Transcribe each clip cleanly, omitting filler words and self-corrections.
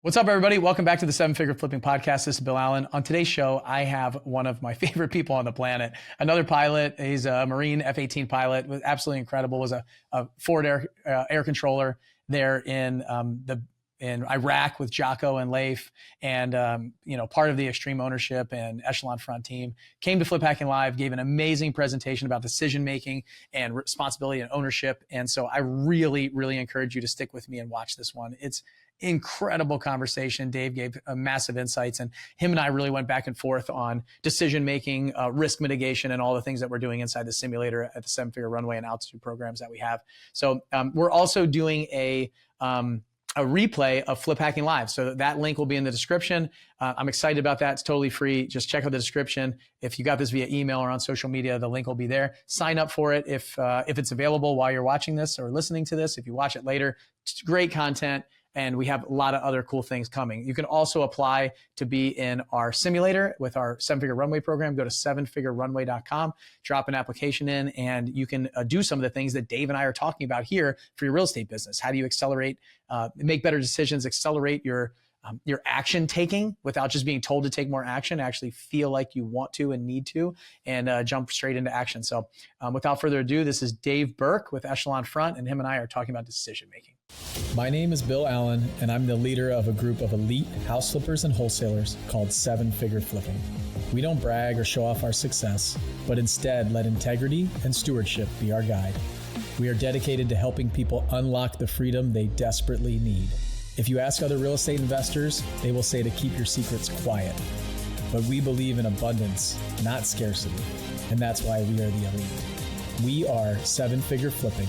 What's up, everybody? Welcome back to the Seven Figure Flipping Podcast. This is Bill Allen. On today's show, I have one of my favorite people on the planet, another pilot. He's a Marine F-18 pilot, was absolutely incredible, was a forward air controller there in Iraq with Jocko and Leif, and part of the extreme ownership and Echelon Front team. Came to Flip Hacking Live, gave an amazing presentation about decision making and responsibility and ownership. And so I really, really encourage you to stick with me and watch this one. It's incredible conversation. Dave gave massive insights, and him and I really went back and forth on decision making, risk mitigation, and all the things that we're doing inside the simulator at the Seven Figure Runway and Altitude programs that we have. So we're also doing a replay of Flip Hacking Live. So that link will be in the description. I'm excited about that. It's totally free. Just check out the description. If you got this via email or on social media, the link will be there. Sign up for it if it's available while you're watching this or listening to this. If you watch it later, it's great content. And we have a lot of other cool things coming. You can also apply to be in our simulator with our Seven Figure Runway program. Go to sevenfigurerunway.com, drop an application in, and you can do some of the things that Dave and I are talking about here for your real estate business. How do you accelerate, make better decisions, accelerate your action taking without just being told to take more action, actually feel like you want to and need to, and jump straight into action. So without further ado, this is Dave Berke with Echelon Front, and him and I are talking about decision making. My name is Bill Allen, and I'm the leader of a group of elite house flippers and wholesalers called Seven Figure Flipping. We don't brag or show off our success, but instead let integrity and stewardship be our guide. We are dedicated to helping people unlock the freedom they desperately need. If you ask other real estate investors, they will say to keep your secrets quiet. But we believe in abundance, not scarcity, and that's why we are the elite. We are Seven Figure Flipping,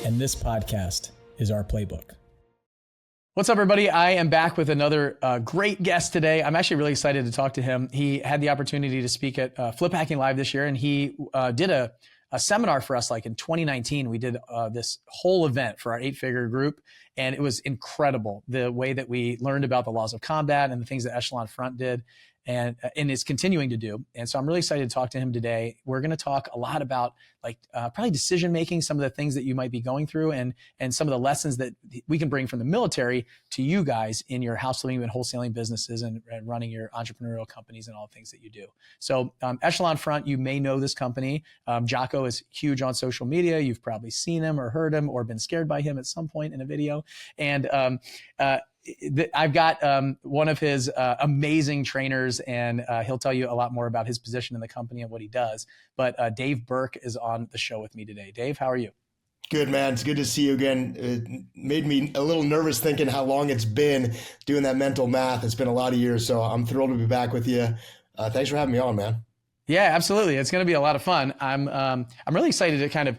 and this podcast is our playbook. What's up, everybody? I am back with another great guest today. I'm actually really excited to talk to him. He had the opportunity to speak at Flip Hacking Live this year, and he did a seminar for us like in 2019. We did this whole event for our 8-figure group, and it was incredible the way that we learned about the laws of combat and the things that Echelon Front did and is continuing to do. And so I'm really excited to talk to him today. We're going to talk a lot about probably decision making, some of the things that you might be going through, and some of the lessons that we can bring from the military to you guys in your house flipping and wholesaling businesses and running your entrepreneurial companies and all the things that you do. So Echelon Front, you may know this company. Jocko is huge on social media. You've probably seen him or heard him or been scared by him at some point in a video. And I've got one of his amazing trainers, and he'll tell you a lot more about his position in the company and what he does. But Dave Berke is on the show with me today. Dave, how are you? Good, man. It's good to see you again. It made me a little nervous thinking how long it's been doing that mental math. It's been a lot of years, so I'm thrilled to be back with you. Thanks for having me on, man. Yeah, absolutely. It's going to be a lot of fun. I'm really excited to kind of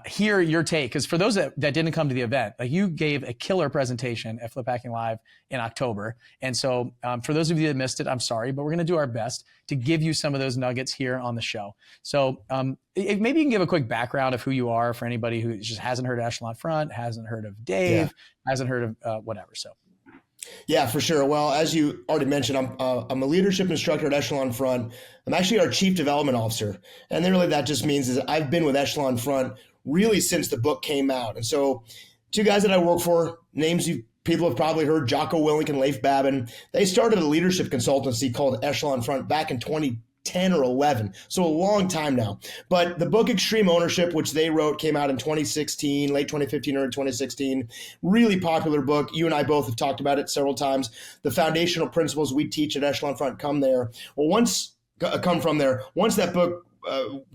hear your take, because for those that didn't come to the event, like you gave a killer presentation at Flip Hacking Live in October. And so for those of you that missed it, I'm sorry, but we're going to do our best to give you some of those nuggets here on the show. So maybe you can give a quick background of who you are for anybody who just hasn't heard of Echelon Front, hasn't heard of Dave, hasn't heard of whatever. So. Yeah, for sure. Well, as you already mentioned, I'm a leadership instructor at Echelon Front. I'm actually our chief development officer. And then really that just means is I've been with Echelon Front really since the book came out. And so two guys that I work for, names people have probably heard, Jocko Willink and Leif Babin. They started a leadership consultancy called Echelon Front back in 2010 or 11. So a long time now. But the book Extreme Ownership, which they wrote, came out in 2016, late 2015 or 2016. Really popular book. You and I both have talked about it several times. The foundational principles we teach at Echelon Front come there. Well, once that book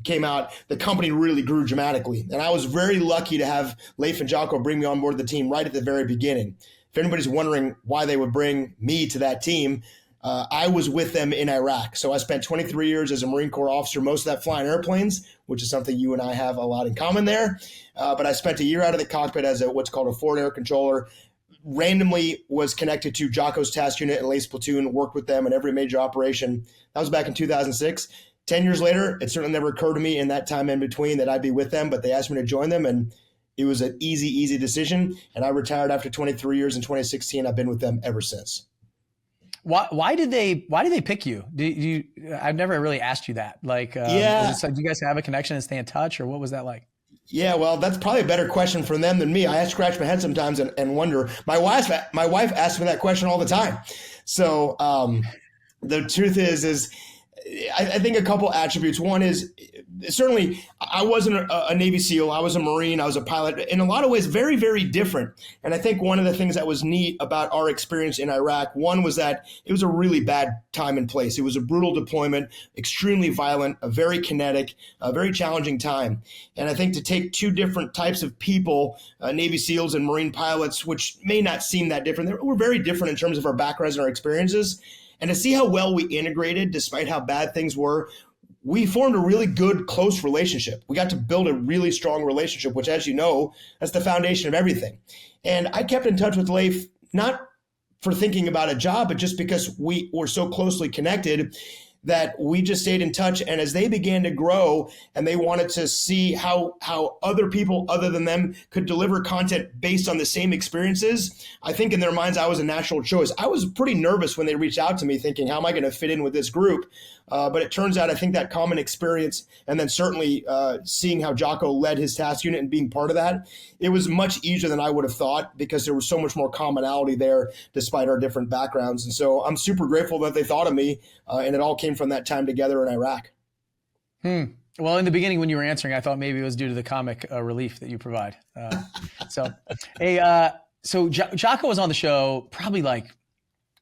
came out, the company really grew dramatically. And I was very lucky to have Leif and Jocko bring me on board the team right at the very beginning. If anybody's wondering why they would bring me to that team, I was with them in Iraq. So I spent 23 years as a Marine Corps officer, most of that flying airplanes, which is something you and I have a lot in common there. But I spent a year out of the cockpit as what's called a forward air controller. Randomly was connected to Jocko's task unit and Leif's platoon, worked with them in every major operation. That was back in 2006. 10 years later, it certainly never occurred to me in that time in between that I'd be with them, but they asked me to join them, and it was an easy decision. And I retired after 23 years in 2016. I've been with them ever since. Why did they pick you? I've never really asked you that. Do you guys have a connection and stay in touch, or what was that like? Yeah, well, that's probably a better question for them than me. I scratch my head sometimes and wonder. My wife asks me that question all the time. So the truth is I think a couple attributes. One is certainly I wasn't a Navy SEAL. I was a Marine. I was a pilot. In a lot of ways, very, very different. And I think one of the things that was neat about our experience in Iraq, one was that it was a really bad time and place. It was a brutal deployment, extremely violent, a very kinetic, a very challenging time. And I think to take two different types of people, Navy SEALs and Marine pilots, which may not seem that different, we're very different in terms of our backgrounds and our experiences. And to see how well we integrated, despite how bad things were, we formed a really good, close relationship. We got to build a really strong relationship, which, as you know, that's the foundation of everything. And I kept in touch with Leif, not for thinking about a job, but just because we were so closely connected that we just stayed in touch. And as they began to grow and they wanted to see how other people other than them could deliver content based on the same experiences, I think in their minds, I was a natural choice. I was pretty nervous when they reached out to me thinking, how am I going to fit in with this group? But it turns out, I think that common experience, and then certainly seeing how Jocko led his task unit and being part of that, it was much easier than I would have thought because there was so much more commonality there despite our different backgrounds. And so I'm super grateful that they thought of me, and it all came from that time together in Iraq. Well, in the beginning when you were answering, I thought maybe it was due to the comic relief that you provide. So Jocko was on the show probably like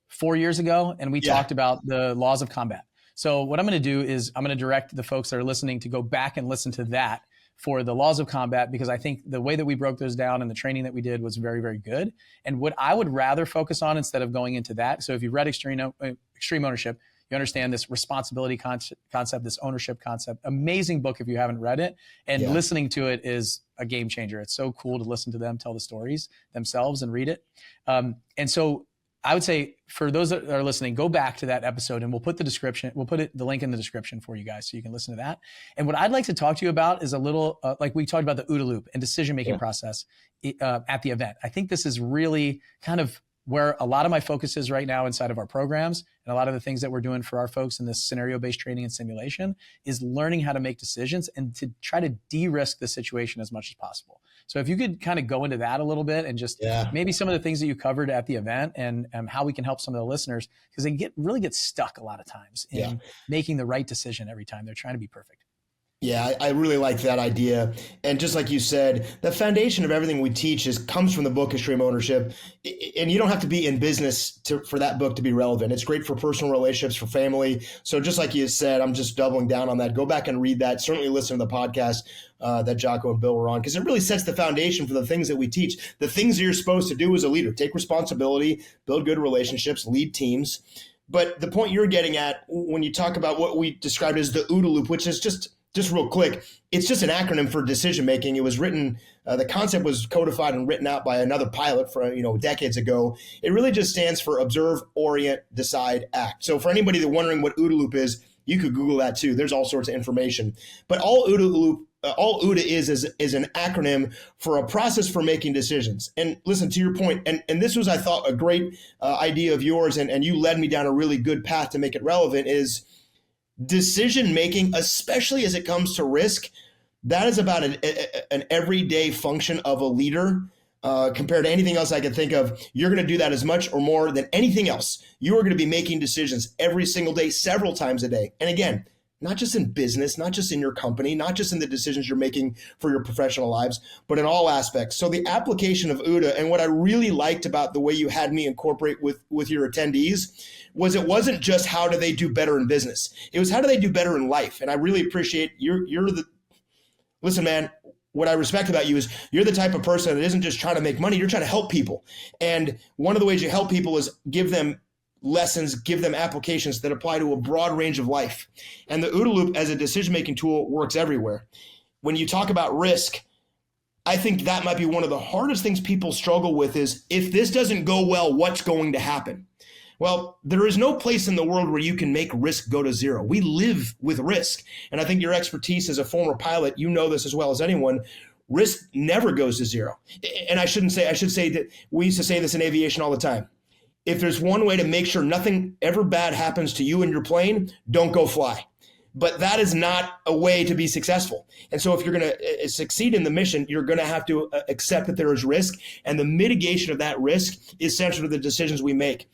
4 years ago, and we talked about the laws of combat. So what I'm going to do is I'm going to direct the folks that are listening to go back and listen to that for the laws of combat, because I think the way that we broke those down and the training that we did was very, very good. And what I would rather focus on instead of going into that, so if you've read Extreme Ownership, you understand this responsibility concept, this ownership concept. Amazing book if you haven't read it. And listening to it is a game changer. It's so cool to listen to them tell the stories themselves and read it. And so I would say for those that are listening, go back to that episode and we'll put the link in the description for you guys so you can listen to that. And what I'd like to talk to you about is a little, like we talked about the OODA loop and decision-making process at the event. I think this is really kind of where a lot of my focus is right now inside of our programs, and a lot of the things that we're doing for our folks in this scenario-based training and simulation is learning how to make decisions and to try to de-risk the situation as much as possible. So if you could kind of go into that a little bit and just maybe some of the things that you covered at the event and how we can help some of the listeners, because they really get stuck a lot of times in making the right decision every time. They're trying to be perfect. Yeah, I really like that idea. And just like you said, the foundation of everything we teach comes from the book Extreme Ownership. And you don't have to be in business for that book to be relevant. It's great for personal relationships, for family. So just like you said, I'm just doubling down on that. Go back and read that. Certainly listen to the podcast that Jocko and Bill were on, because it really sets the foundation for the things that we teach. The things that you're supposed to do as a leader: take responsibility, build good relationships, lead teams. But the point you're getting at when you talk about what we described as the OODA loop, which is just real quick, it's just an acronym for decision making. It was written, the concept was codified and written out by another pilot for decades ago. It really just stands for observe, orient, decide, act. So for anybody that's wondering what OODA loop is, you could Google that too. There's all sorts of information. But all OODA is an acronym for a process for making decisions. And listen, to your point, and this was, I thought, a great idea of yours, and you led me down a really good path to make it relevant, is decision making, especially as it comes to risk. That is about an everyday function of a leader compared to anything else I could think of. You're going to do that as much or more than anything else. You are going to be making decisions every single day, several times a day. And again, not just in business, not just in your company, not just in the decisions you're making for your professional lives, but in all aspects. So the application of OODA, and what I really liked about the way you had me incorporate with your attendees, was it wasn't just how do they do better in business. It was how do they do better in life. And I really appreciate listen, man, what I respect about you is you're the type of person that isn't just trying to make money, you're trying to help people. And one of the ways you help people is give them lessons, give them applications that apply to a broad range of life. And the OODA loop as a decision-making tool works everywhere. When you talk about risk, I think that might be one of the hardest things people struggle with is, if this doesn't go well, what's going to happen? Well, there is no place in the world where you can make risk go to zero. We live with risk. And I think your expertise as a former pilot, you know this as well as anyone, risk never goes to zero. And I should say that we used to say this in aviation all the time. If there's one way to make sure nothing ever bad happens to you and your plane, don't go fly. but that is not a way to be successful. And so if you're going to succeed in the mission, you're going to have to accept that there is risk, and the mitigation of that risk is central to the decisions we make.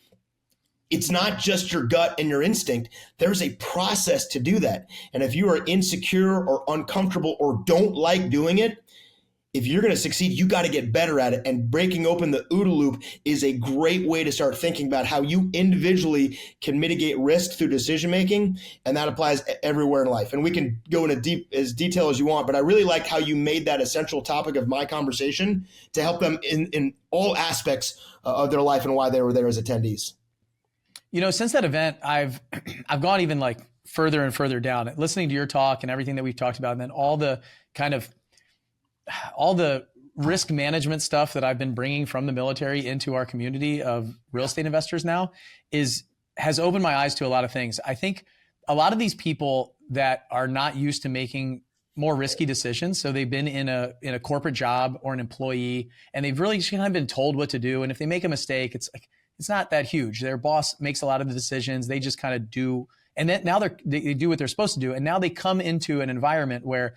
It's not just your gut and your instinct. There's a process to do that. And if you are insecure or uncomfortable or don't like doing it, if you're going to succeed, you got to get better at it. And breaking open the OODA loop is a great way to start thinking about how you individually can mitigate risk through decision making. And that applies everywhere in life. And we can go into as detail as you want, but I really liked how you made that a central topic of my conversation to help them in all aspects of their life and why they were there as attendees. You know, since that event, I've gone even like further and further down, listening to your talk and everything that we've talked about, and then all the risk management stuff that I've been bringing from the military into our community of real estate investors now has opened my eyes to a lot of things. I think a lot of these people that are not used to making more risky decisions, so they've been in a corporate job or an employee, and they've really just kind of been told what to do, and if they make a mistake, it's not that huge. Their boss makes a lot of the decisions. They just kind of do. And then now they do what they're supposed to do. And now they come into an environment where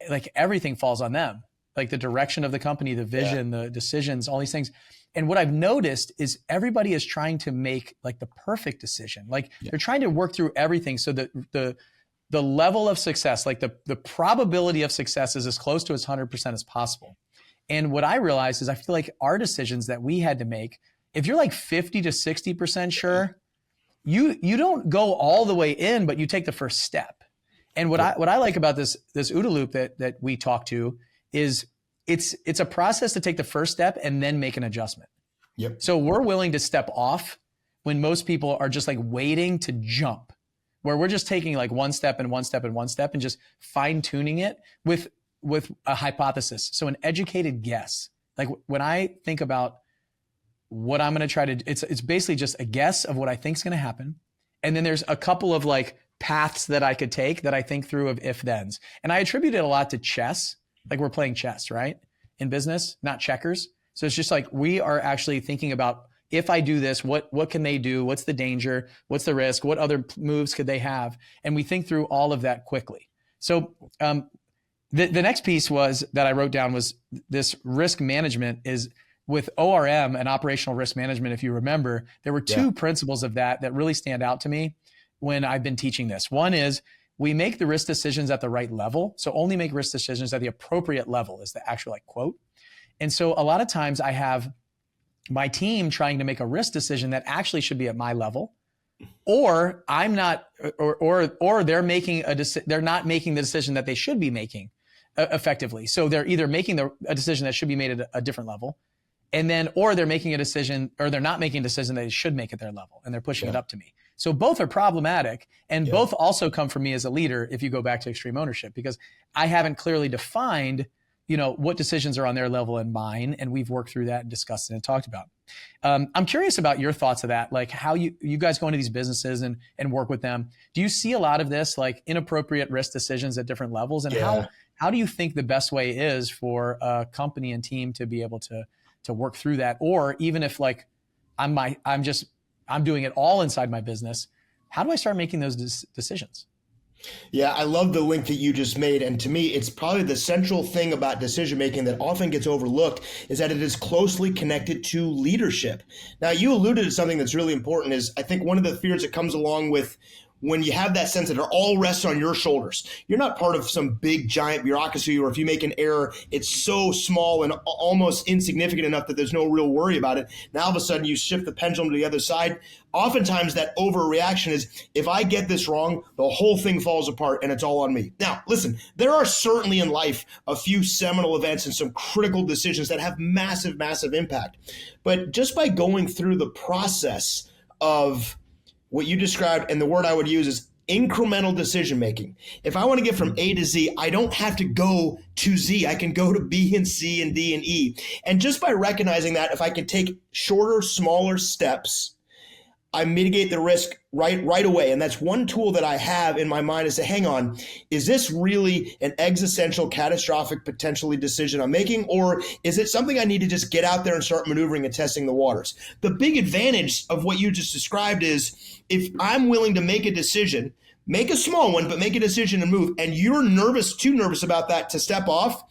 like everything falls on them, like the direction of the company, the vision, the decisions, all these things. And what I've noticed is everybody is trying to make like the perfect decision. Like they're trying to work through everything so that the level of success, like the probability of success is as close to as 100% as possible. And what I realized is I feel like our decisions that we had to make, if you're like 50 to 60% sure, you don't go all the way in, but you take the first step. And what I like about this OODA loop that we talk to is it's a process to take the first step and then make an adjustment. Yep. So we're willing to step off when most people are just like waiting to jump, where we're just taking like one step and one step and one step and just fine tuning it with a hypothesis. So an educated guess. Like when I think about what I'm going to try to, it's basically just a guess of what I think is going to happen. And then there's a couple of like paths that I could take that I think through of if thens. And I attribute it a lot to chess. Like we're playing chess, right? In business, not checkers. So it's just like, we are actually thinking about if I do this, what can they do? What's the danger? What's the risk? What other moves could they have? And we think through all of that quickly. So the next piece that I wrote down was this risk management is with ORM and operational risk management. If you remember, there were two principles of that really stand out to me when I've been teaching this. One is we make the risk decisions at the right level. So only make risk decisions at the appropriate level is the actual like quote. And so a lot of times I have my team trying to make a risk decision that actually should be at my level, or I'm not, or they're making they're not making the decision that they should be making effectively. So they're either making a decision that should be made at a different level, and then, or they're making a decision, or they're not making a decision that they should make at their level, and they're pushing it up to me. So both are problematic, and both also come from me as a leader if you go back to extreme ownership, because I haven't clearly defined, what decisions are on their level and mine, and we've worked through that and discussed it and talked about. I'm curious about your thoughts of that, like how you guys go into these businesses and work with them. Do you see a lot of this, like inappropriate risk decisions at different levels, and how do you think the best way is for a company and team to be able to work through that? Or even if like I'm doing it all inside my business, how do I start making those decisions? Yeah, I love the link that you just made. And to me, it's probably the central thing about decision making that often gets overlooked is that it is closely connected to leadership. Now, you alluded to something that's really important is I think one of the fears that comes along with when you have that sense that it all rests on your shoulders. You're not part of some big giant bureaucracy, or if you make an error, it's so small and almost insignificant enough that there's no real worry about it. Now all of a sudden you shift the pendulum to the other side. Oftentimes that overreaction is, if I get this wrong, the whole thing falls apart and it's all on me. Now, listen, there are certainly in life a few seminal events and some critical decisions that have massive, massive impact. But just by going through the process of what you described, and the word I would use is incremental decision making. If I want to get from A to Z, I don't have to go to Z. I can go to B and C and D and E. And just by recognizing that, if I can take shorter, smaller steps, I mitigate the risk right away. And that's one tool that I have in my mind is to hang on, is this really an existential, catastrophic, potentially decision I'm making? Or is it something I need to just get out there and start maneuvering and testing the waters? The big advantage of what you just described is if I'm willing to make a decision make a small one, but make a decision and move, and you're too nervous about that to step off,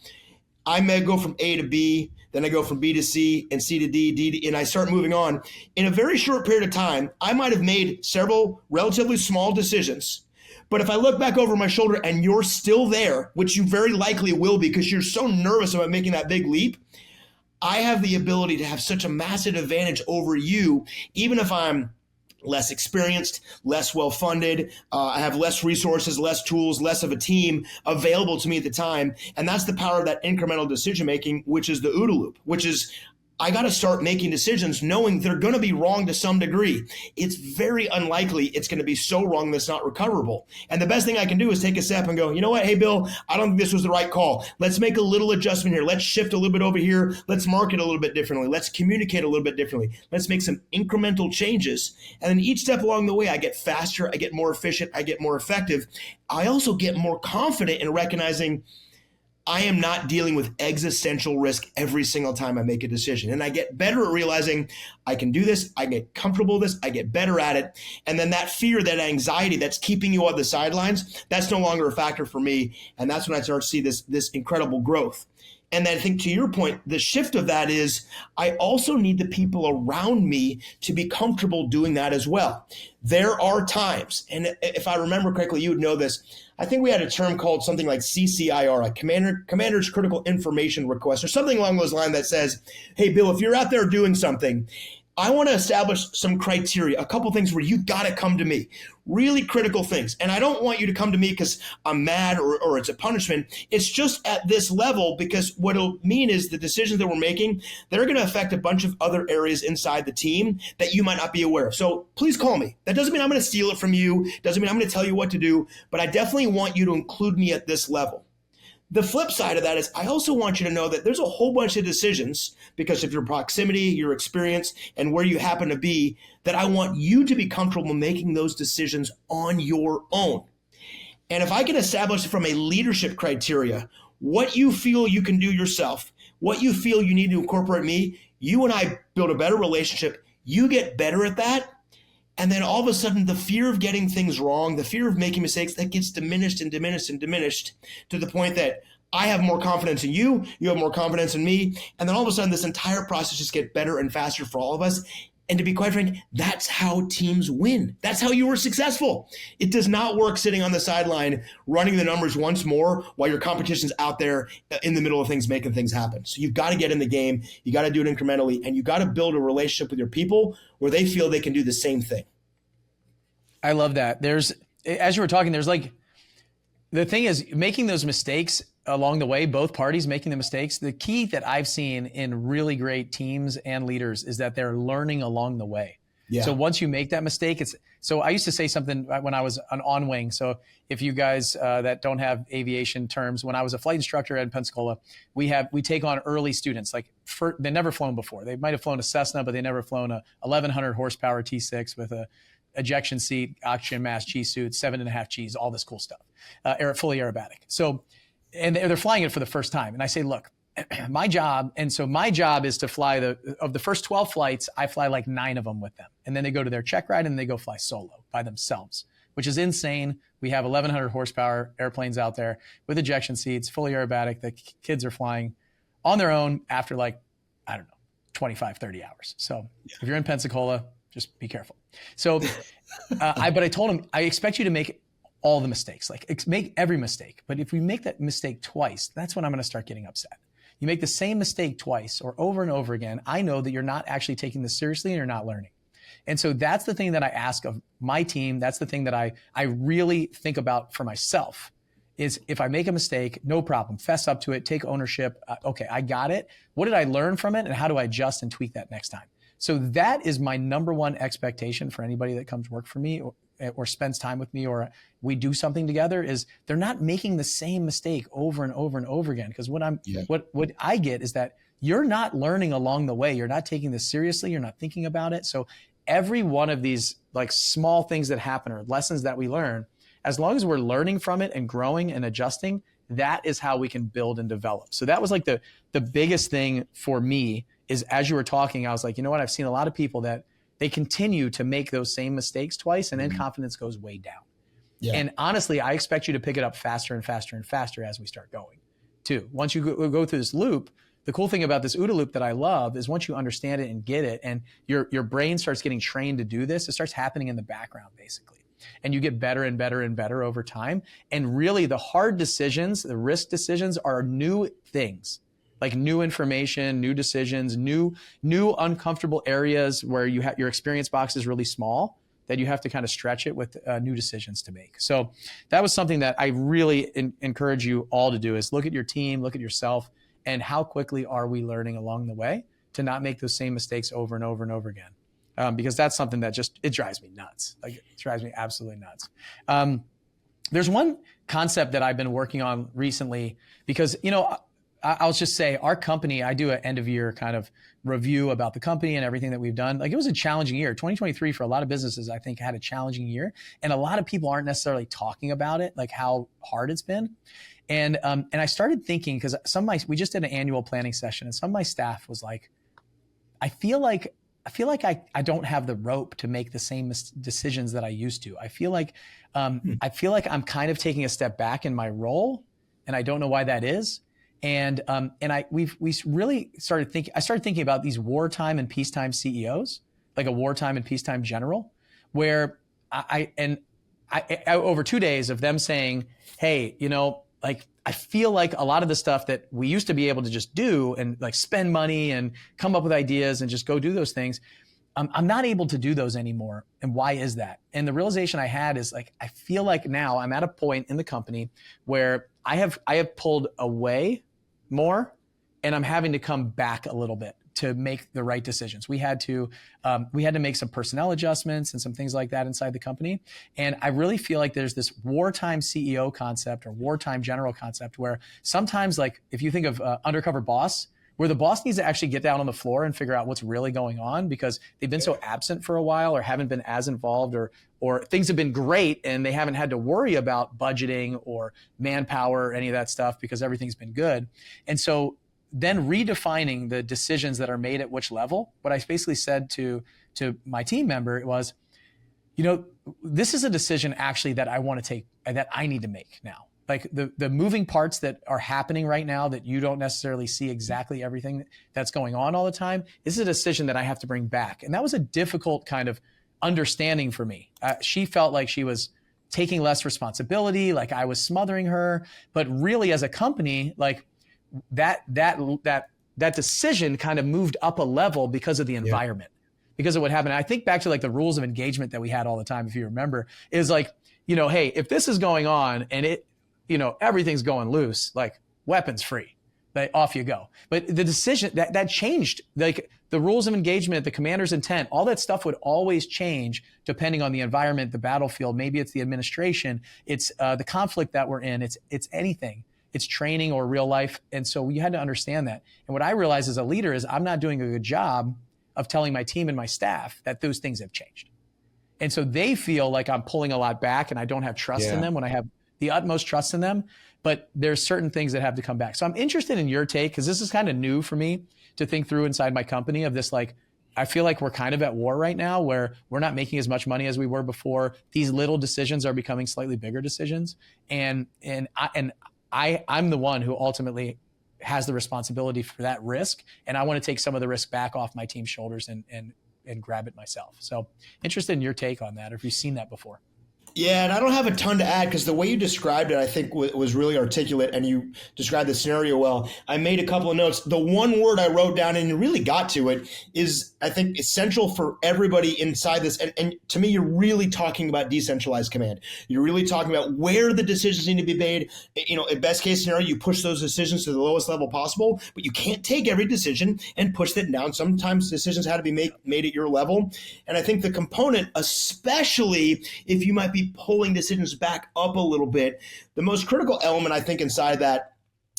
I may go from A to B, then I go from B to C and C to D, D to, and I start moving on. In a very short period of time, I might have made several relatively small decisions. But if I look back over my shoulder and you're still there, which you very likely will be because you're so nervous about making that big leap, I have the ability to have such a massive advantage over you, even if I'm less experienced, less well-funded, I have less resources, less tools, less of a team available to me at the time. And that's the power of that incremental decision-making, which is the OODA loop, which is I got to start making decisions knowing they're going to be wrong to some degree. It's very unlikely it's going to be so wrong that's not recoverable. And the best thing I can do is take a step and go, you know what? Hey, Bill, I don't think this was the right call. Let's make a little adjustment here. Let's shift a little bit over here. Let's market a little bit differently. Let's communicate a little bit differently. Let's make some incremental changes. And then each step along the way, I get faster, I get more efficient, I get more effective. I also get more confident in recognizing I am not dealing with existential risk every single time I make a decision. And I get better at realizing I can do this, I get comfortable with this, I get better at it. And then that fear, that anxiety that's keeping you on the sidelines, that's no longer a factor for me. And that's when I start to see this incredible growth. And then I think to your point, the shift of that is I also need the people around me to be comfortable doing that as well. There are times, and if I remember correctly, you would know this, I think we had a term called something like CCIR, a Commander's Critical Information Request, or something along those lines that says, hey, Bill, if you're out there doing something, I want to establish some criteria, a couple things where you got to come to me, really critical things. And I don't want you to come to me because I'm mad or it's a punishment. It's just at this level because what it'll mean is the decisions that we're making, they're going to affect a bunch of other areas inside the team that you might not be aware of. So please call me. That doesn't mean I'm going to steal it from you. Doesn't mean I'm going to tell you what to do, but I definitely want you to include me at this level. The flip side of that is I also want you to know that there's a whole bunch of decisions because of your proximity, your experience, and where you happen to be, that I want you to be comfortable making those decisions on your own. And if I can establish from a leadership criteria what you feel you can do yourself, what you feel you need to incorporate me, you and I build a better relationship. You get better at that. And then all of a sudden, the fear of getting things wrong, the fear of making mistakes, that gets diminished and diminished and diminished to the point that I have more confidence in you, you have more confidence in me. And then all of a sudden, this entire process just gets better and faster for all of us. And to be quite frank, that's how teams win. That's how you were successful. It does not work sitting on the sideline, running the numbers once more while your competition's out there in the middle of things, making things happen. So you've got to get in the game. You got to do it incrementally, and you got to build a relationship with your people where they feel they can do the same thing. I love that. As you were talking, the thing is making those mistakes along the way, both parties making the mistakes. The key that I've seen in really great teams and leaders is that they're learning along the way. Yeah. So once you make that mistake, so I used to say something when I was an on-wing. So if you guys that don't have aviation terms, when I was a flight instructor at Pensacola, we take on early students. They've never flown before. They might have flown a Cessna, but they never flown a 1,100 horsepower T6 with a ejection seat, oxygen mask, G suit, 7.5 Gs, all this cool stuff, fully aerobatic. So, and they're flying it for the first time. And I say, look, my job is to fly of the first 12 flights, I fly like 9 of them with them. And then they go to their check ride and they go fly solo by themselves, which is insane. We have 1,100 horsepower airplanes out there with ejection seats, fully aerobatic. The kids are flying on their own after 25, 30 hours. So if you're in Pensacola, just be careful. So, but I told him, I expect you to make all the mistakes, make every mistake. But if we make that mistake twice, that's when I'm going to start getting upset. You make the same mistake twice or over and over again, I know that you're not actually taking this seriously and you're not learning. And so that's the thing that I ask of my team. That's the thing that I really think about for myself is if I make a mistake, no problem, fess up to it, take ownership. Okay, I got it. What did I learn from it? And how do I adjust and tweak that next time? So that is my number one expectation for anybody that comes work for me or spends time with me or we do something together is they're not making the same mistake over and over and over again. Because what I get is that you're not learning along the way. You're not taking this seriously. You're not thinking about it. So every one of these small things that happen or lessons that we learn, as long as we're learning from it and growing and adjusting, that is how we can build and develop. So that was the biggest thing for me is as you were talking, I was like, you know what? I've seen a lot of people that they continue to make those same mistakes twice and then confidence goes way down. Yeah. And honestly, I expect you to pick it up faster and faster and faster as we start going too. Once you go through this loop, the cool thing about this OODA loop that I love is once you understand it and get it, and your brain starts getting trained to do this, it starts happening in the background basically. And you get better and better and better over time. And really the hard decisions, the risk decisions are new things, like new information, new decisions, new uncomfortable areas where your experience box is really small, that you have to kind of stretch it with new decisions to make. So that was something that I really encourage you all to do, is look at your team, look at yourself, and how quickly are we learning along the way to not make those same mistakes over and over and over again. Because that's something that it drives me nuts. Like, it drives me absolutely nuts. There's one concept that I've been working on recently because, I'll just say our company, I do an end of year kind of review about the company and everything that we've done. Like, it was a challenging year. 2023 for a lot of businesses, I think, had a challenging year. And a lot of people aren't necessarily talking about it, like how hard it's been. And I started thinking, because we just did an annual planning session, and some of my staff was like, I feel like I don't have the rope to make the same decisions that I used to. I feel like I'm kind of taking a step back in my role, and I don't know why that is. And we really started thinking. I started thinking about these wartime and peacetime CEOs, like a wartime and peacetime general, where I over 2 days of them saying, "Hey, like, I feel like a lot of the stuff that we used to be able to just do and like spend money and come up with ideas and just go do those things, I'm not able to do those anymore. And why is that?" And the realization I had is, like, I feel like now I'm at a point in the company where I have pulled away more, and I'm having to come back a little bit to make the right decisions. We had to make some personnel adjustments and some things like that inside the company. And I really feel like there's this wartime CEO concept or wartime general concept where sometimes, like, if you think of Undercover Boss, where the boss needs to actually get down on the floor and figure out what's really going on because they've been so absent for a while or haven't been as involved, or things have been great and they haven't had to worry about budgeting or manpower or any of that stuff because everything's been good. And so then redefining the decisions that are made at which level, what I basically said to my team member was, this is a decision actually that I want to take, that I need to make now. Like, the moving parts that are happening right now that you don't necessarily see exactly everything that's going on all the time, this is a decision that I have to bring back. And that was a difficult kind of understanding for me. She felt like she was taking less responsibility, like I was smothering her, but really as a company, like, that decision kind of moved up a level because of the environment, because of what happened. And I think back to like the rules of engagement that we had all the time, if you remember, is like, hey, if this is going on and everything's going loose, like, weapons free, like, off you go. But the decision that changed, like the rules of engagement, the commander's intent, all that stuff would always change depending on the environment, the battlefield. Maybe it's the administration, it's the conflict that we're in, it's anything. It's training or real life. And so we had to understand that. And what I realized as a leader is I'm not doing a good job of telling my team and my staff that those things have changed. And so they feel like I'm pulling a lot back and I don't have trust in them when I have the utmost trust in them. But there's certain things that have to come back. So I'm interested in your take, because this is kind of new for me to think through inside my company of this, like, I feel like we're kind of at war right now where we're not making as much money as we were before. These little decisions are becoming slightly bigger decisions. And I'm the one who ultimately has the responsibility for that risk. And I want to take some of the risk back off my team's shoulders and grab it myself. So interested in your take on that, or if you've seen that before. Yeah, and I don't have a ton to add because the way you described it, I think was really articulate, and you described the scenario well. I made a couple of notes. The one word I wrote down, and you really got to it, is I think essential for everybody inside this. And to me, you're really talking about decentralized command. You're really talking about where the decisions need to be made. In best case scenario, you push those decisions to the lowest level possible, but you can't take every decision and push that down. Sometimes decisions have to be made at your level. And I think the component, especially if you might be pulling decisions back up a little bit, the most critical element I think inside that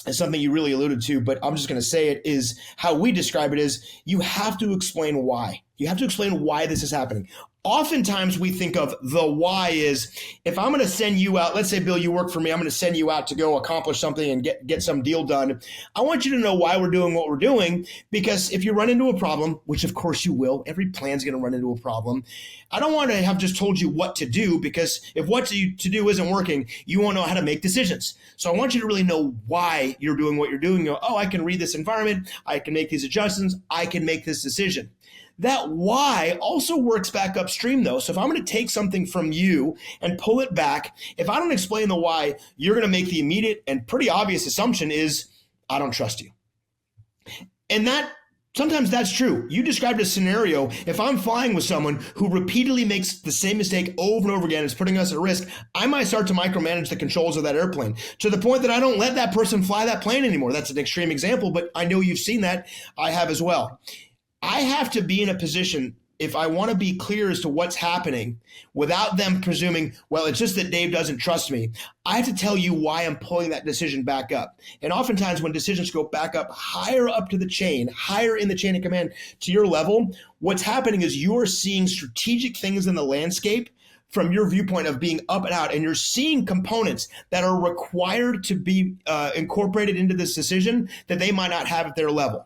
is something you really alluded to, but I'm just going to say it, is how we describe it is you have to explain why. You have to explain why this is happening. Oftentimes we think of the why is, if I'm going to send you out, let's say, Bill, you work for me, I'm going to send you out to go accomplish something and get some deal done. I want you to know why we're doing what we're doing, because if you run into a problem, which of course you will, every plan's going to run into a problem. I don't want to have just told you what to do, because if what to do isn't working, you won't know how to make decisions. So I want you to really know why you're doing what you're doing. You go, oh, I can read this environment, I can make these adjustments, I can make this decision. That why also works back upstream, though. So if I'm going to take something from you and pull it back, if I don't explain the why, you're going to make the immediate and pretty obvious assumption is, I don't trust you. And that sometimes that's true. You described a scenario. If I'm flying with someone who repeatedly makes the same mistake over and over again, is putting us at risk, I might start to micromanage the controls of that airplane to the point that I don't let that person fly that plane anymore. That's an extreme example, but I know you've seen that. I have as well. I have to be in a position, if I want to be clear as to what's happening without them presuming, well, it's just that Dave doesn't trust me. I have to tell you why I'm pulling that decision back up. And oftentimes when decisions go back up, higher up to the chain, higher in the chain of command to your level, what's happening is you're seeing strategic things in the landscape from your viewpoint of being up and out, and you're seeing components that are required to be incorporated into this decision that they might not have at their level.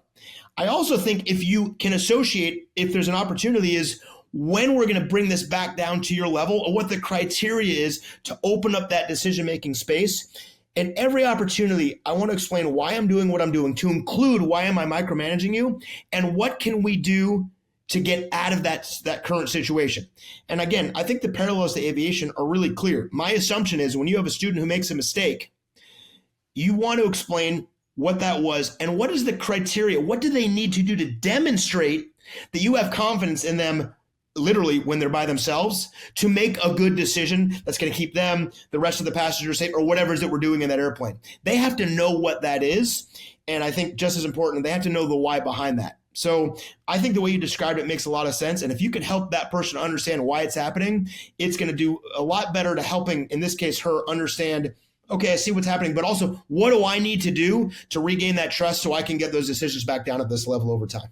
I also think if you can associate, if there's an opportunity, is when we're going to bring this back down to your level, or what the criteria is to open up that decision-making space. And every opportunity, I want to explain why I'm doing what I'm doing, to include why am I micromanaging you, and what can we do to get out of that current situation. And again, I think the parallels to aviation are really clear. My assumption is when you have a student who makes a mistake, you want to explain what that was, and what is the criteria? What do they need to do to demonstrate that you have confidence in them, literally when they're by themselves, to make a good decision that's going to keep them, the rest of the passengers safe, or whatever it is that we're doing in that airplane. They have to know what that is. And I think just as important, they have to know the why behind that. So I think the way you described it makes a lot of sense. And if you can help that person understand why it's happening, it's going to do a lot better to helping, in this case, her understand, okay, I see what's happening, but also what do I need to do to regain that trust so I can get those decisions back down at this level over time?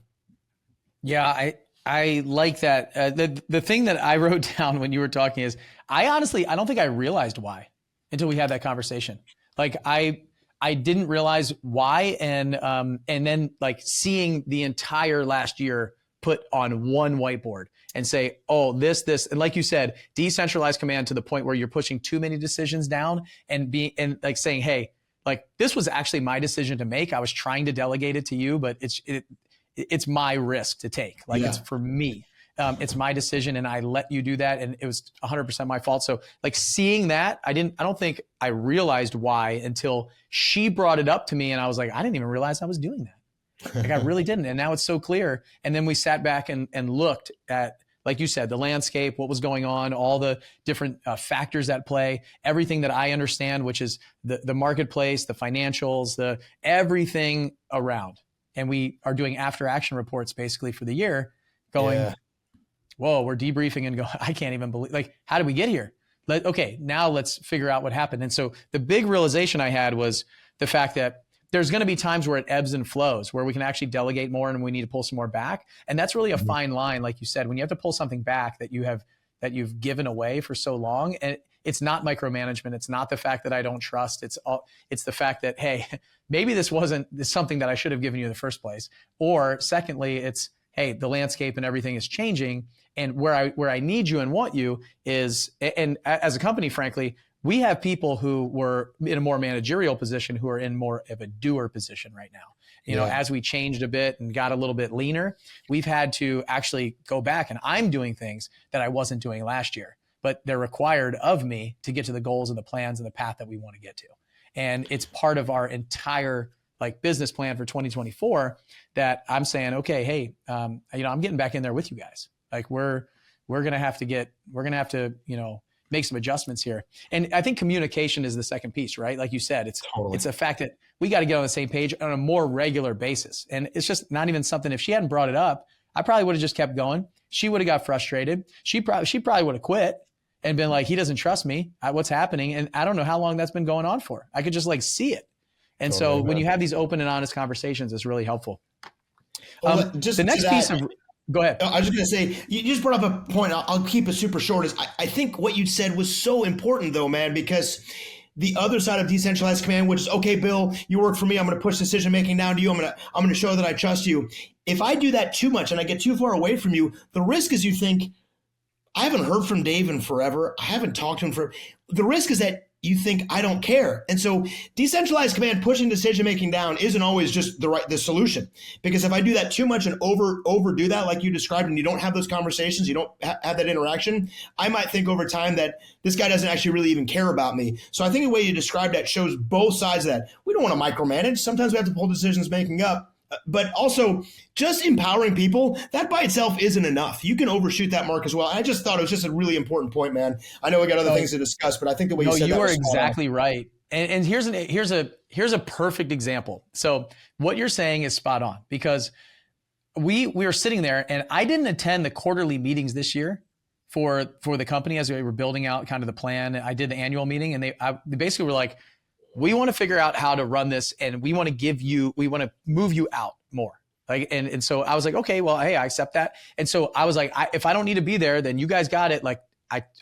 Yeah, I like that. The thing that I wrote down when you were talking is, I don't think I realized why until we had that conversation. Like I didn't realize why, and then like seeing the entire last year put on one whiteboard and say, oh, this, and like you said, decentralized command to the point where you're pushing too many decisions down and like saying, hey, like this was actually my decision to make. I was trying to delegate it to you, but it's my risk to take. Like It's for me. It's my decision, and I let you do that, and it was 100% my fault. So like seeing that, I don't think I realized why until she brought it up to me, and I was like, I didn't even realize I was doing that. Like I really didn't. And now it's so clear. And then we sat back and looked at, like you said, the landscape, what was going on, all the different factors at play, everything that I understand, which is the marketplace, the financials, the everything around. And we are doing after action reports basically for the year going, whoa, we're debriefing and go, I can't even believe, like, how did we get here? Okay, now let's figure out what happened. And so the big realization I had was the fact that there's going to be times where it ebbs and flows, where we can actually delegate more and we need to pull some more back. And that's really a fine line, like you said, when you have to pull something back that you've given away for so long. And it's not micromanagement. It's not the fact that I don't trust. It's the fact that, hey, maybe this wasn't something that I should have given you in the first place. Or secondly, it's, hey, the landscape and everything is changing. And where I need you and want you is, and as a company, frankly, we have people who were in a more managerial position who are in more of a doer position right now. You know, as we changed a bit and got a little bit leaner, we've had to actually go back, and I'm doing things that I wasn't doing last year, but they're required of me to get to the goals and the plans and the path that we want to get to. And it's part of our entire like business plan for 2024 that I'm saying, okay, hey, I'm getting back in there with you guys. Like we're going to have to, make some adjustments here. And I think communication is the second piece, right? Like you said, it's a fact that we got to get on the same page on a more regular basis. And it's just not even something, if she hadn't brought it up, I probably would have just kept going. She would have got frustrated. She probably would have quit and been like, he doesn't trust me. What's happening? And I don't know how long that's been going on for. I could just like see it. And so when you have these open and honest conversations, it's really helpful. Well, just the next piece of, Go ahead. I was just going to say, you just brought up a point. I'll keep it super short. Is I think what you said was so important, though, man, because the other side of decentralized command, which is, okay, Bill, you work for me. I'm going to push decision making down to you. I'm going to show that I trust you. If I do that too much and I get too far away from you, the risk is you think, I haven't heard from Dave in forever. I haven't talked to him forever. The risk is that you think I don't care. And so decentralized command, pushing decision making down isn't always just the solution. Because if I do that too much and overdo that, like you described, and you don't have those conversations, you don't have that interaction, I might think over time that this guy doesn't actually really even care about me. So I think the way you described that shows both sides of that. We don't want to micromanage. Sometimes we have to pull decisions making up. But also just empowering people, that by itself isn't enough. You can overshoot that mark as well. I just thought it was just a really important point, man. I know we got other things to discuss, but I think the way you said that was spot on. You are exactly right. And here's a perfect example. So what you're saying is spot on, because we were sitting there, and I didn't attend the quarterly meetings this year for the company as we were building out kind of the plan. I did the annual meeting, and they basically were like, we want to figure out how to run this, and we want to move you out more. Like, and so I was like, okay, well, hey, I accept that. And so I was like, if I don't need to be there, then you guys got it. Like,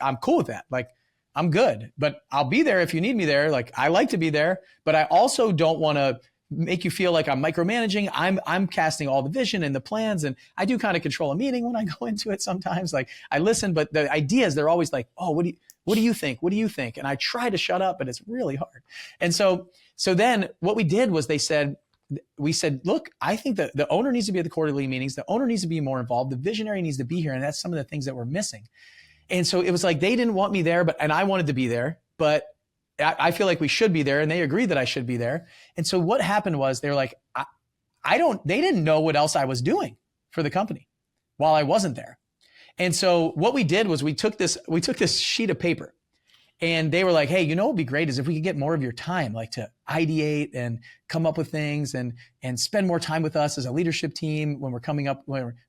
I'm cool with that. Like, I'm good, but I'll be there if you need me there. Like, I like to be there, but I also don't want to make you feel like I'm micromanaging. I'm casting all the vision and the plans, and I do kind of control a meeting when I go into it sometimes. Like, I listen, but the ideas, they're always like, oh, what do you think? What do you think? And I try to shut up, but it's really hard. And so then what we did was we said, look, I think that the owner needs to be at the quarterly meetings. The owner needs to be more involved. The visionary needs to be here. And that's some of the things that we're missing. And so it was like, they didn't want me there, and I wanted to be there, but I feel like we should be there. And they agreed that I should be there. And so what happened was they were like, they didn't know what else I was doing for the company while I wasn't there. And so what we did was we took this sheet of paper, and they were like, hey, what would be great is if we could get more of your time, like to ideate and come up with things and spend more time with us as a leadership team when we're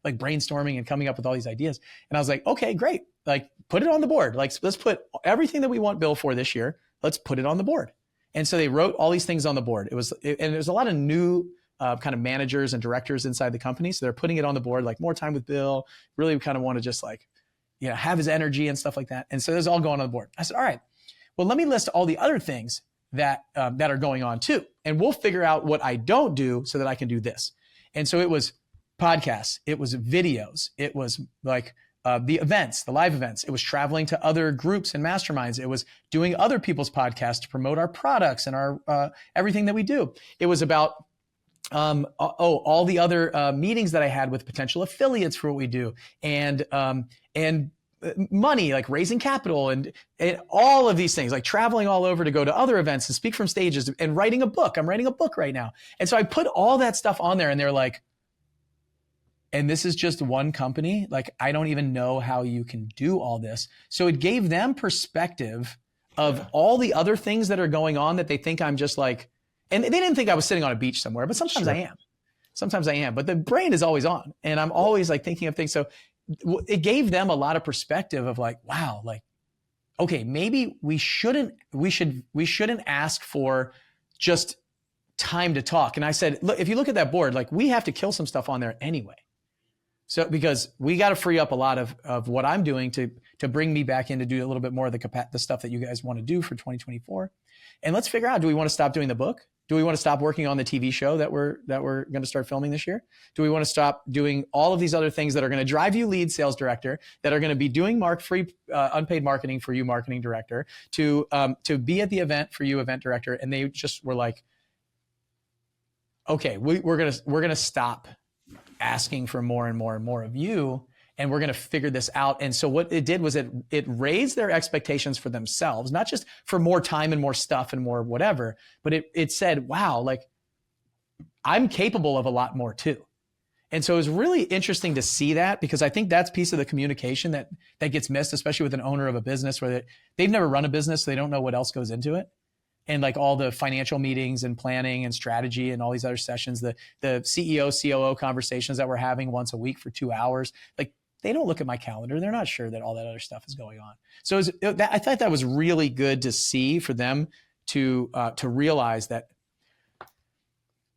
like brainstorming and coming up with all these ideas. And I was like, okay, great. Like, put it on the board. Like, let's put everything that we want Bill for this year. Let's put it on the board. And so they wrote all these things on the board. And there's a lot of new kind of managers and directors inside the company. So they're putting it on the board, like more time with Bill, really kind of want to just like, have his energy and stuff like that. And so this is all going on the board. I said, all right, well, let me list all the other things that are going on too. And we'll figure out what I don't do so that I can do this. And so it was podcasts, it was videos, it was like the events, the live events. It was traveling to other groups and masterminds. It was doing other people's podcasts to promote our products and our everything that we do. It was about all the other meetings that I had with potential affiliates for what we do, and money, like raising capital, and all of these things, like traveling all over to go to other events and speak from stages, and writing a book. I'm writing a book right now. And so I put all that stuff on there, and they're like, and this is just one company. Like, I don't even know how you can do all this. So it gave them perspective of all the other things that are going on that they think I'm just like, and they didn't think I was sitting on a beach somewhere, but sometimes I am. Sometimes I am, but the brain is always on, and I'm always like thinking of things. So it gave them a lot of perspective of like, wow, like, okay, maybe we shouldn't ask for just time to talk. And I said, look, if you look at that board, like, we have to kill some stuff on there anyway. So, because we got to free up a lot of what I'm doing to bring me back in to do a little bit more of the stuff that you guys want to do for 2024. And let's figure out, do we want to stop doing the book? Do we want to stop working on the TV show that we're going to start filming this year? Do we want to stop doing all of these other things that are going to drive you lead sales director, that are going to be doing free unpaid marketing for you marketing director, to be at the event for you event director? And they just were like, okay, we're going to stop asking for more and more and more of you, and we're going to figure this out. And so what it did was it raised their expectations for themselves, not just for more time and more stuff and more whatever, but it said, wow, like, I'm capable of a lot more too. And so it was really interesting to see that, because I think that's piece of the communication that gets missed, especially with an owner of a business where they've never run a business. So they don't know what else goes into it. And like all the financial meetings and planning and strategy and all these other sessions, the CEO, COO conversations that we're having once a week for 2 hours, like, they don't look at my calendar. They're not sure that all that other stuff is going on. So I thought that was really good to see, for them to realize that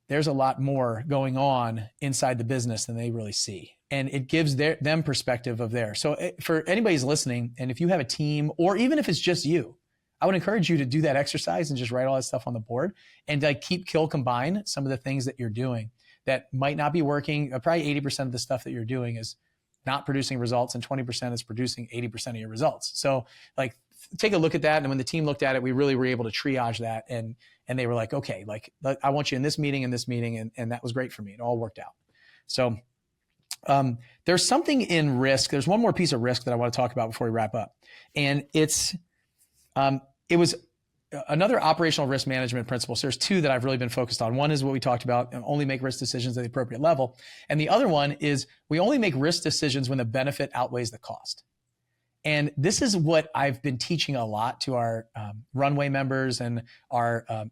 there's a lot more going on inside the business than they really see. and it gives them perspective of there. So for anybody's listening, and if you have a team, or even if it's just you, I would encourage you to do that exercise and just write all that stuff on the board and like keep, kill, combine some of the things that you're doing that might not be working. Probably 80% of the stuff that you're doing is not producing results, and 20% is producing 80% of your results. So like, take a look at that. And when the team looked at it, we really were able to triage that. And they were like, okay, like I want you in this meeting and this meeting. And that was great for me. It all worked out. So there's something in risk. There's one more piece of risk that I want to talk about before we wrap up. And it was another operational risk management principle. So there's two that I've really been focused on. One is what we talked about, only make risk decisions at the appropriate level. And the other one is we only make risk decisions when the benefit outweighs the cost. And this is what I've been teaching a lot to our runway members and our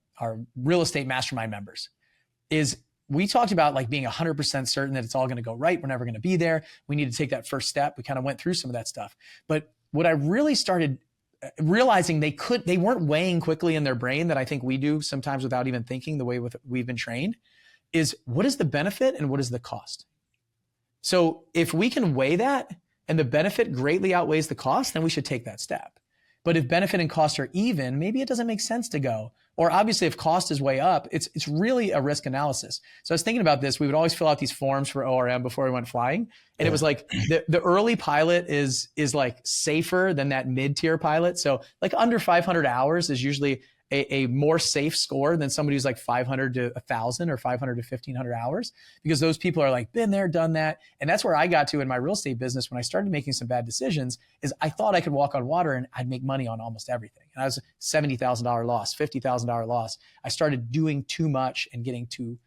real estate mastermind members. Is we talked about like being 100% certain that it's all going to go right. We're never going to be there. We need to take that first step. We kind of went through some of that stuff. But what I really started realizing they weren't weighing quickly in their brain that I think we do sometimes without even thinking the way we've been trained, is what is the benefit and what is the cost? So if we can weigh that and the benefit greatly outweighs the cost, then we should take that step. But if benefit and cost are even, maybe it doesn't make sense to go. Or obviously if cost is way up, it's really a risk analysis. So I was thinking about this. We would always fill out these forms for ORM before we went flying. And it was like the early pilot is like safer than that mid-tier pilot. So like under 500 hours is usually a more safe score than somebody who's like 500 to 1,000 or 500 to 1,500 hours, because those people are like, been there, done that. And that's where I got to in my real estate business when I started making some bad decisions, is I thought I could walk on water and I'd make money on almost everything. And I was $70,000 loss, $50,000 loss. I started doing too much and getting too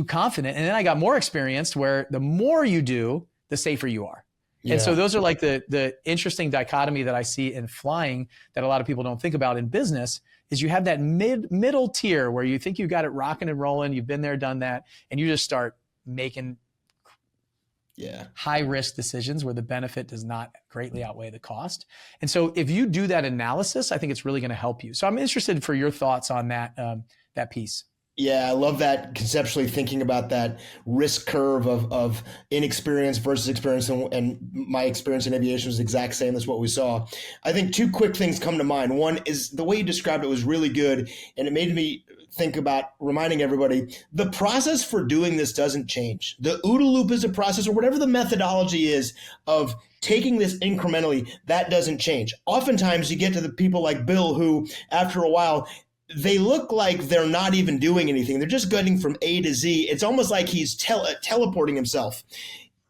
confident. And then I got more experienced, where the more you do, the safer you are. Yeah. And so those are like the interesting dichotomy that I see in flying that a lot of people don't think about in business, is you have that middle tier where you think you got it rocking and rolling, you've been there, done that, and you just start making high risk decisions where the benefit does not greatly outweigh the cost. And so if you do that analysis, I think it's really going to help you. So I'm interested for your thoughts on that piece. Yeah, I love that, conceptually thinking about that risk curve of inexperience versus experience. And my experience in aviation was the exact same as what we saw. I think two quick things come to mind. One is the way you described it was really good. And it made me think about reminding everybody, the process for doing this doesn't change. The OODA loop is a process, or whatever the methodology is of taking this incrementally, that doesn't change. Oftentimes you get to the people like Bill who, after a while, they look like they're not even doing anything. They're just getting from A to Z. It's almost like he's teleporting himself.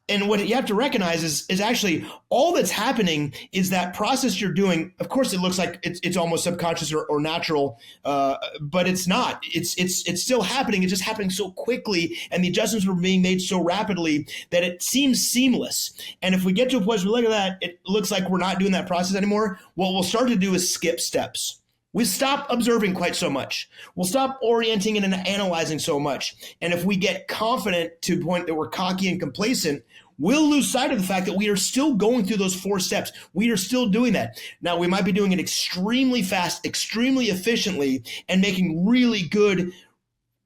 And what you have to recognize is actually all that's happening is that process you're doing. Of course, it looks like it's almost subconscious or natural, but it's not. It's still happening. It's just happening so quickly, and the adjustments were being made so rapidly that it seems seamless. And if we get to a place where we look at that, it looks like we're not doing that process anymore. What we'll start to do is skip steps. We stop observing quite so much. We'll stop orienting and analyzing so much. And if we get confident to the point that we're cocky and complacent, we'll lose sight of the fact that we are still going through those 4 steps. We are still doing that. Now, we might be doing it extremely fast, extremely efficiently, and making really good,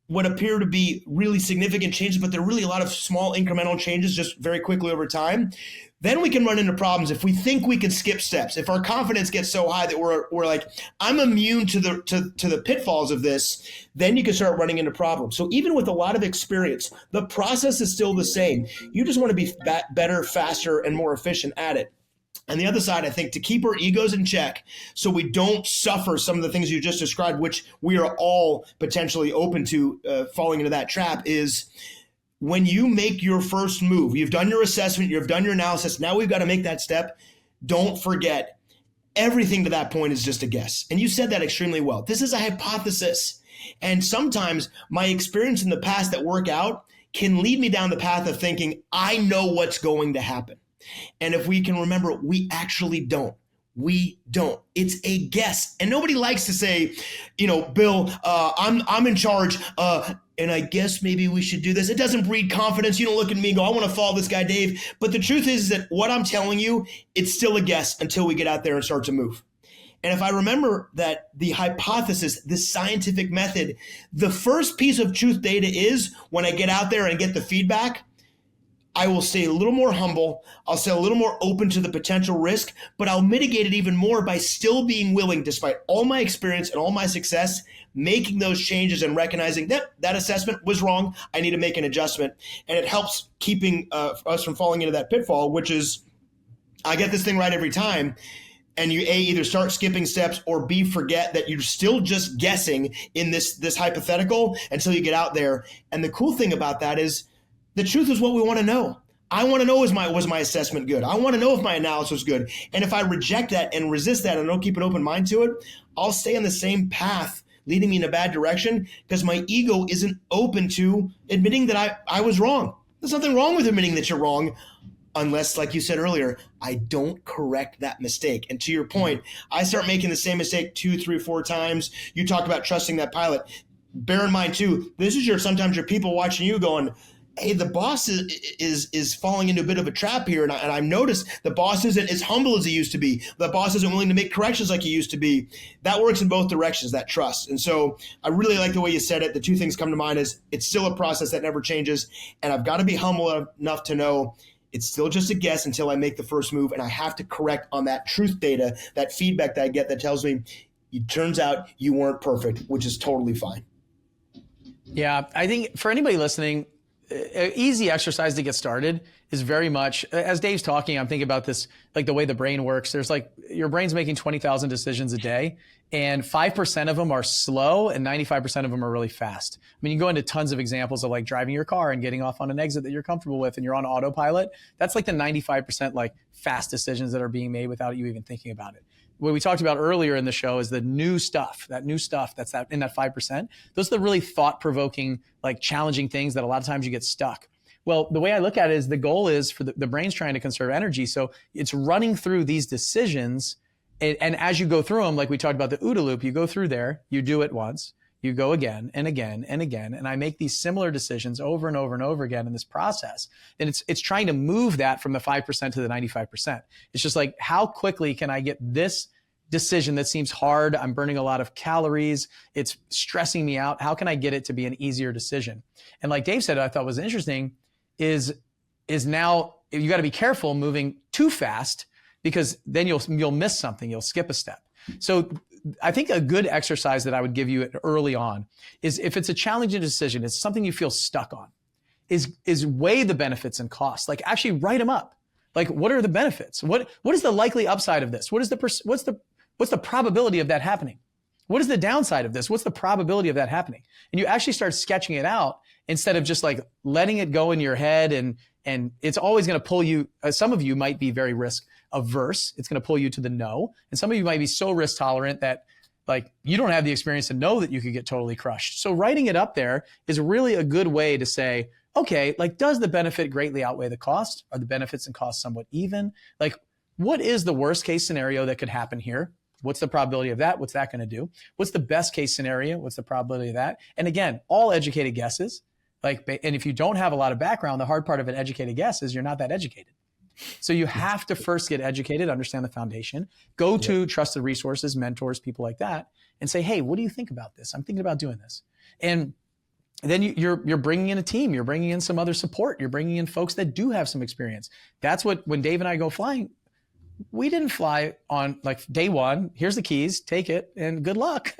what appear to be really significant changes, but they're really a lot of small incremental changes just very quickly over time. Then we can run into problems if we think we can skip steps. If our confidence gets so high that we're like, I'm immune to the pitfalls of this, then you can start running into problems. So even with a lot of experience, the process is still the same. You just want to be better, faster, and more efficient at it. And the other side, I think, to keep our egos in check so we don't suffer some of the things you just described, which we are all potentially open to falling into that trap, is when you make your first move, you've done your assessment, you've done your analysis, now we've got to make that step. Don't forget, everything to that point is just a guess. And you said that extremely well. This is a hypothesis. And sometimes my experience in the past that work out can lead me down the path of thinking, I know what's going to happen. And if we can remember, we actually don't. We don't. It's a guess. And nobody likes to say, Bill, I'm in charge. And I guess maybe we should do this. It doesn't breed confidence. You don't look at me and go, I want to follow this guy, Dave. But the truth is that what I'm telling you, it's still a guess until we get out there and start to move. And if I remember that the hypothesis, the scientific method, the first piece of truth data is when I get out there and get the feedback, I will stay a little more humble. I'll stay a little more open to the potential risk, but I'll mitigate it even more by still being willing, despite all my experience and all my success, making those changes and recognizing that that assessment was wrong. I need to make an adjustment. And it helps keeping us from falling into that pitfall, which is I get this thing right every time. And you either start skipping steps or B, forget that you're still just guessing in this hypothetical until you get out there. And the cool thing about that is the truth is what we want to know. I want to know, was my assessment good? I want to know if my analysis was good. And if I reject that and resist that and don't keep an open mind to it, I'll stay on the same path leading me in a bad direction because my ego isn't open to admitting that I was wrong. There's nothing wrong with admitting that you're wrong. Unless, like you said earlier, I don't correct that mistake. And to your point, I start making the same mistake 2, 3, 4 times. You talk about trusting that pilot. Bear in mind, too, this is sometimes your people watching you going, hey, the boss is falling into a bit of a trap here. And I've noticed the boss isn't as humble as he used to be. The boss isn't willing to make corrections like he used to be. That works in both directions, that trust. And so I really like the way you said it. The two things come to mind is it's still a process that never changes. And I've got to be humble enough to know it's still just a guess until I make the first move, and I have to correct on that truth data, that feedback that I get that tells me it turns out you weren't perfect, which is totally fine. Yeah, I think for anybody listening, an easy exercise to get started is very much, as Dave's talking, I'm thinking about this, like the way the brain works. There's like, your brain's making 20,000 decisions a day, and 5% of them are slow and 95% of them are really fast. I mean, you go into tons of examples of like driving your car and getting off on an exit that you're comfortable with and you're on autopilot. That's like the 95% like fast decisions that are being made without you even thinking about it. What we talked about earlier in the show is the new stuff that's in that 5%. Those are the really thought-provoking, like challenging things that a lot of times you get stuck. Well, the way I look at it is the goal is for the brain's trying to conserve energy. So it's running through these decisions. And as you go through them, like we talked about the OODA loop, you go through there, you do it once, you go again and again and again. And I make these similar decisions over and over and over again in this process. And it's trying to move that from the 5% to the 95%. It's just like, how quickly can I get this decision that seems hard? I'm burning a lot of calories. It's stressing me out. How can I get it to be an easier decision? And like Dave said, I thought was interesting is now you got to be careful moving too fast, because then you'll miss something. You'll skip a step. So I think a good exercise that I would give you early on is, if it's a challenging decision, it's something you feel stuck on, is weigh the benefits and costs. Like actually write them up. Like, what are the benefits? What is the likely upside of this? What's the probability of that happening? What is the downside of this? What's the probability of that happening? And you actually start sketching it out instead of just like letting it go in your head. And it's always going to pull you. Some of you might be very risk averse. It's going to pull you to the no. And some of you might be so risk tolerant that like you don't have the experience to know that you could get totally crushed. So writing it up there is really a good way to say, okay, like, does the benefit greatly outweigh the cost? Are the benefits and costs somewhat even? Like, what is the worst case scenario that could happen here? What's the probability of that? What's that going to do? What's the best case scenario? What's the probability of that? And again, all educated guesses. And if you don't have a lot of background, the hard part of an educated guess is you're not that educated. So you have to first get educated, understand the foundation, go to trusted resources, mentors, people like that, and say, hey, what do you think about this? I'm thinking about doing this. And then you're bringing in a team, you're bringing in some other support, you're bringing in folks that do have some experience. That's when Dave and I go flying, we didn't fly on like day one, here's the keys, take it, and good luck.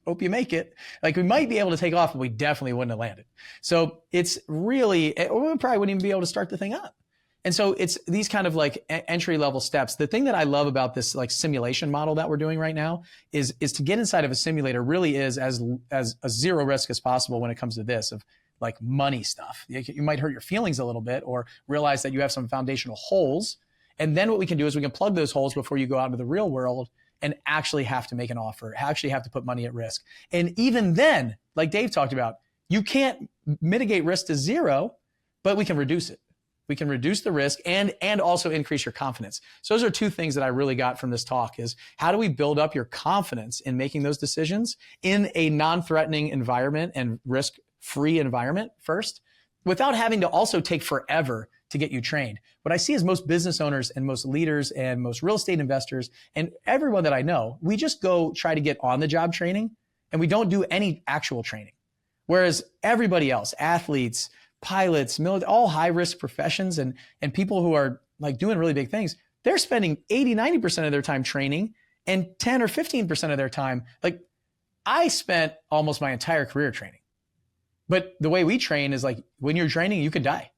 Hope you make it. Like, we might be able to take off, but we definitely wouldn't have landed. So it's really, or we probably wouldn't even be able to start the thing up. And so it's these kind of like entry level steps. The thing that I love about this like simulation model that we're doing right now is to get inside of a simulator really is as a zero risk as possible when it comes to this of like money stuff. You might hurt your feelings a little bit or realize that you have some foundational holes. And then what we can do is we can plug those holes before you go out into the real world and actually have to make an offer, actually have to put money at risk. And even then, like Dave talked about, you can't mitigate risk to zero, but we can reduce it. We can reduce the risk and also increase your confidence. So those are two things that I really got from this talk is how do we build up your confidence in making those decisions in a non-threatening environment and risk-free environment first, without having to also take forever to get you trained. What I see is most business owners and most leaders and most real estate investors and everyone that I know, we just go try to get on the job training and we don't do any actual training. Whereas everybody else, athletes, pilots, military, all high risk professions and people who are like doing really big things, they're spending 80, 90% of their time training and 10 or 15% of their time. Like I spent almost my entire career training, but the way we train is like when you're training, you could die.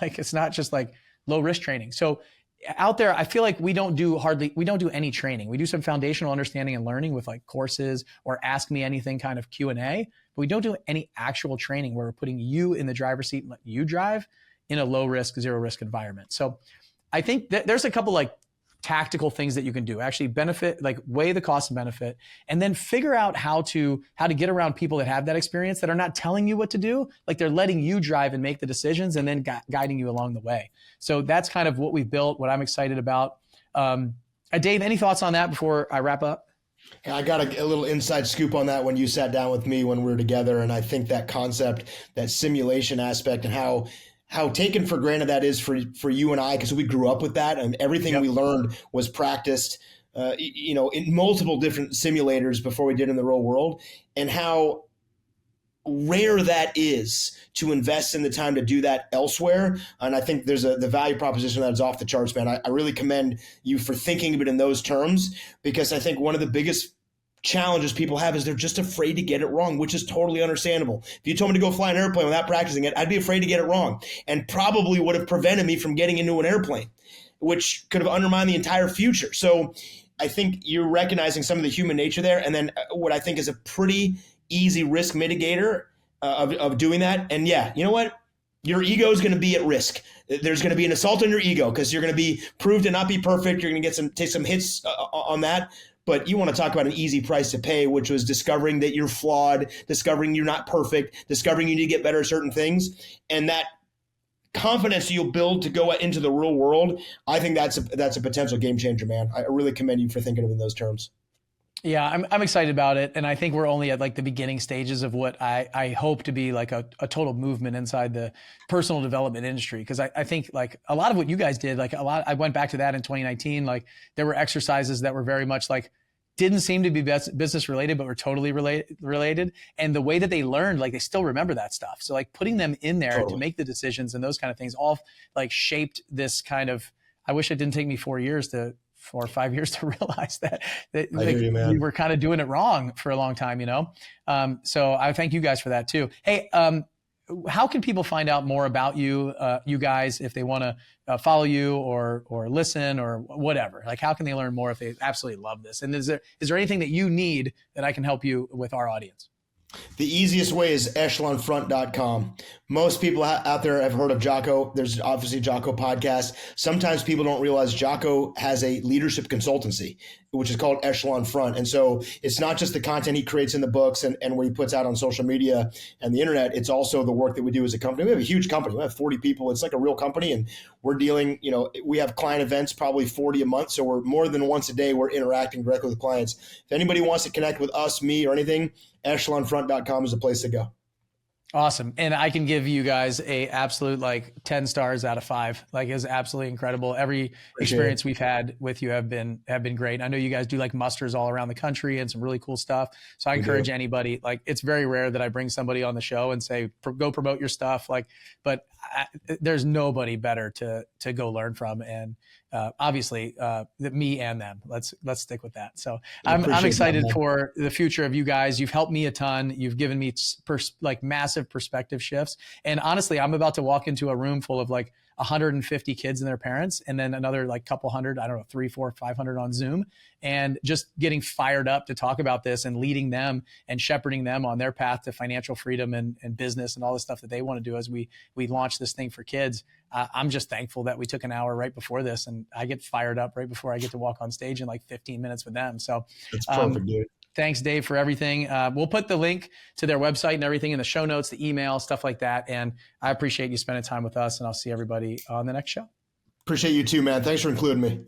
Like it's not just like low risk training. So out there, I feel like we don't do any training. We do some foundational understanding and learning with like courses or ask me anything kind of Q&A, but we don't do any actual training where we're putting you in the driver's seat and let you drive in a low risk, zero risk environment. So I think there's a couple like tactical things that you can do, actually benefit, like weigh the cost and benefit, and then figure out how to get around people that have that experience that are not telling you what to do. Like they're letting you drive and make the decisions and then guiding you along the way. So that's kind of what we've built, what I'm excited about. Dave, any thoughts on that before I wrap up? I got a little inside scoop on that when you sat down with me when we were together. And I think that concept, that simulation aspect, and how taken for granted that is for you and I, because we grew up with that, and everything we learned was practiced, in multiple different simulators before we did in the real world, and how rare that is to invest in the time to do that elsewhere. And I think there's the value proposition that is off the charts, man. I really commend you for thinking of it in those terms, because I think one of the biggest challenges people have is they're just afraid to get it wrong, which is totally understandable. If you told me to go fly an airplane without practicing it, I'd be afraid to get it wrong, and probably would have prevented me from getting into an airplane, which could have undermined the entire future. So I think you're recognizing some of the human nature there. And then what I think is a pretty easy risk mitigator of doing that. And yeah, you know what? Your ego is going to be at risk. There's going to be an assault on your ego because you're going to be proved to not be perfect. You're going to take some hits on that. But you want to talk about an easy price to pay, which was discovering that you're flawed, discovering you're not perfect, discovering you need to get better at certain things. And that confidence you'll build to go into the real world, I think that's a potential game changer, man. I really commend you for thinking of it in those terms. Yeah, I'm excited about it. And I think we're only at like the beginning stages of what I hope to be like a total movement inside the personal development industry. Cause I think like a lot of what you guys did, I went back to that in 2019, like there were exercises that were very much like, didn't seem to be business related, but were totally related. And the way that they learned, like they still remember that stuff. So like putting them in there to make the decisions and those kind of things all like shaped this kind of, I wish it didn't take me 4 or 5 years to realize that we were kind of doing it wrong for a long time, So I thank you guys for that too. Hey, how can people find out more about you guys, if they want to follow you or listen or whatever? Like, how can they learn more if they absolutely love this? And is there anything that you need that I can help you with our audience? The easiest way is echelonfront.com. Most people out there have heard of Jocko. There's obviously Jocko podcast. Sometimes people don't realize Jocko has a leadership consultancy, which is called Echelon Front. And so it's not just the content he creates in the books and what he puts out on social media and the internet. It's also the work that we do as a company. We have a huge company. We have 40 people. It's like a real company. And we're dealing, we have client events, probably 40 a month. So we're more than once a day, we're interacting directly with clients. If anybody wants to connect with us, me, or anything, echelonfront.com is the place to go. Awesome. And I can give you guys a absolute 10 stars out of 5. Like, it's absolutely incredible. Every experience we've had with you have been great. I know you guys do musters all around the country and some really cool stuff. So I encourage anybody, it's very rare that I bring somebody on the show and say, go promote your stuff. But there's nobody better to go learn from. And obviously me and them, let's stick with that. So I'm excited for the future of you guys. You've helped me a ton. You've given me massive perspective shifts. And honestly, I'm about to walk into a room full of 150 kids and their parents, and then another couple hundred, 300, 400, 500 on Zoom, and just getting fired up to talk about this and leading them and shepherding them on their path to financial freedom and business and all the stuff that they want to do as we launch this thing for kids. I'm just thankful that we took an hour right before this, and I get fired up right before I get to walk on stage in 15 minutes with them. So it's perfect, dude. Thanks, Dave, for everything. We'll put the link to their website and everything in the show notes, the email, stuff like that. And I appreciate you spending time with us, and I'll see everybody on the next show. Appreciate you too, man. Thanks for including me.